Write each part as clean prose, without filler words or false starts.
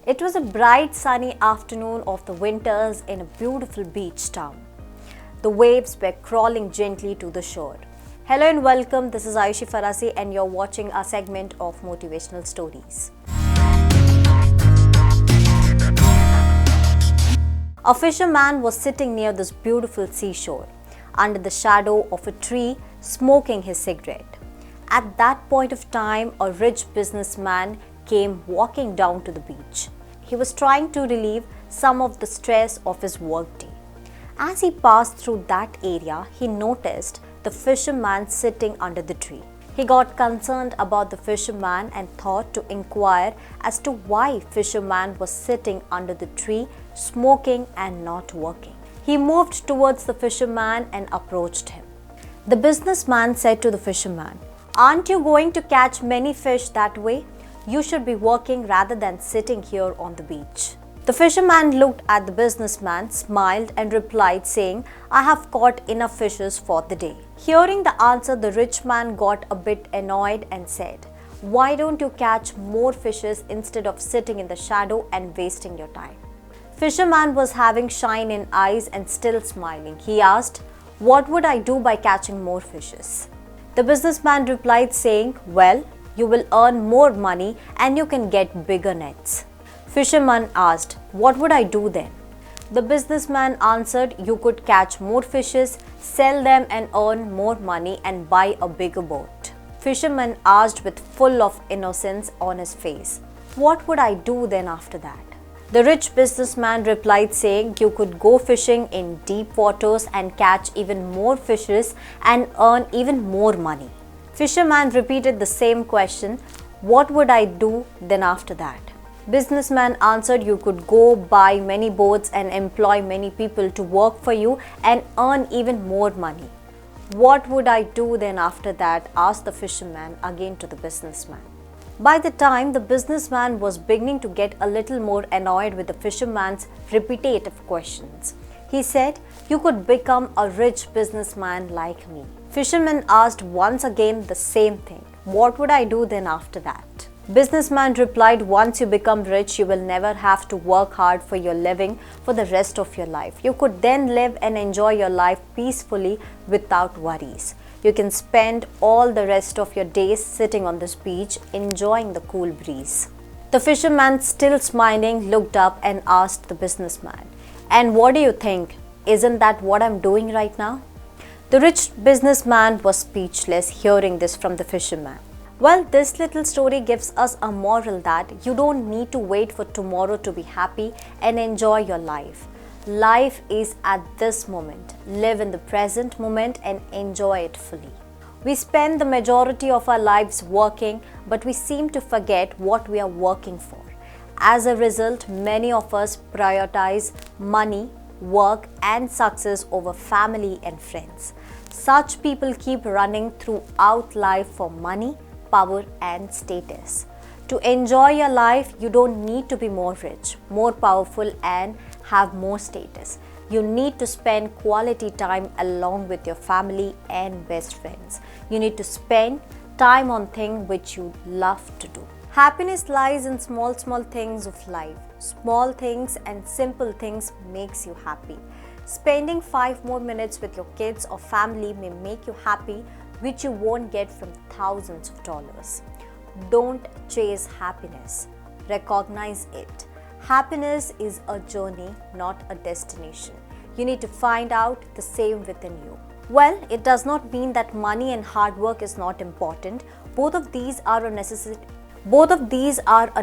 It was a bright sunny afternoon of the winters in a beautiful beach town. The waves were crawling gently to the shore. Hello and welcome, this is Ayushi Pharasi and you're watching a segment of Motivational Stories. A fisherman was sitting near this beautiful seashore, under the shadow of a tree, smoking his cigarette. At that point of time, a rich businessman came walking down to the beach. He was trying to relieve some of the stress of his workday. As he passed through that area, he noticed the fisherman sitting under the tree. He got concerned about the fisherman and thought to inquire as to why fisherman was sitting under the tree, smoking and not working. He moved towards the fisherman and approached him. The businessman said to the fisherman, "Aren't you going to catch many fish that way? You should be working rather than sitting here on the beach." The fisherman looked at the businessman, smiled and replied saying, "I have caught enough fishes for the day." Hearing the answer, the rich man got a bit annoyed and said, "Why don't you catch more fishes instead of sitting in the shadow and wasting your time?" Fisherman was having shine in eyes and still smiling. He asked, "What would I do by catching more fishes?" The businessman replied saying, "Well, you will earn more money and you can get bigger nets." Fisherman asked, "What would I do then?" The businessman answered, "You could catch more fishes, sell them and earn more money and buy a bigger boat." Fisherman asked with full of innocence on his face, "What would I do then after that?" The rich businessman replied saying, "You could go fishing in deep waters and catch even more fishes and earn even more money." Fisherman repeated the same question, "What would I do then after that?" Businessman answered, "You could go buy many boats and employ many people to work for you and earn even more money." "What would I do then after that?" asked the fisherman again to the businessman. By the time the businessman was beginning to get a little more annoyed with the fisherman's repetitive questions, he said, "You could become a rich businessman like me." Fisherman asked once again the same thing, "What would I do then after that?" Businessman replied, "Once you become rich, you will never have to work hard for your living for the rest of your life. You could then live and enjoy your life peacefully without worries. You can spend all the rest of your days sitting on this beach, enjoying the cool breeze." The fisherman, still smiling, looked up and asked the businessman, "And what do you think? Isn't that what I'm doing right now?" The rich businessman was speechless hearing this from the fisherman. Well, this little story gives us a moral that you don't need to wait for tomorrow to be happy and enjoy your life. Life is at this moment. Live in the present moment and enjoy it fully. We spend the majority of our lives working, but we seem to forget what we are working for. As a result, many of us prioritize money, work and success over family and friends. Such people keep running throughout life for money, power and status. To enjoy your life, you don't need to be more rich, more powerful and have more status. You need to spend quality time along with your family and best friends. You need to spend time on things which you love to do. Happiness lies in small things of life. Small things and simple things makes you happy. Spending 5 more minutes with your kids or family may make you happy, which you won't get from thousands of dollars. Don't chase happiness. Recognize it. Happiness is a journey, not a destination. You need to find out the same within you. Well, it does not mean that money and hard work is not important. Both of these are a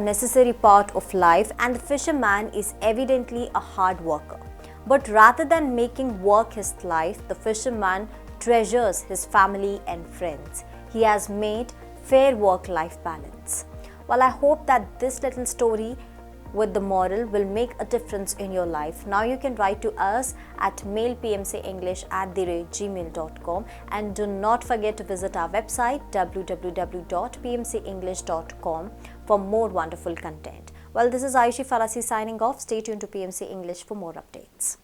necessary part of life, and the fisherman is evidently a hard worker. But rather than making work his life, the fisherman treasures his family and friends. He has made fair work-life balance. Well, I hope that this little story with the moral will make a difference in your life. Now you can write to us at mailpmcenglish@gmail.com and do not forget to visit our website www.pmcenglish.com for more wonderful content. Well, this is Ayushi Pharasi signing off. Stay tuned to PMC English for more updates.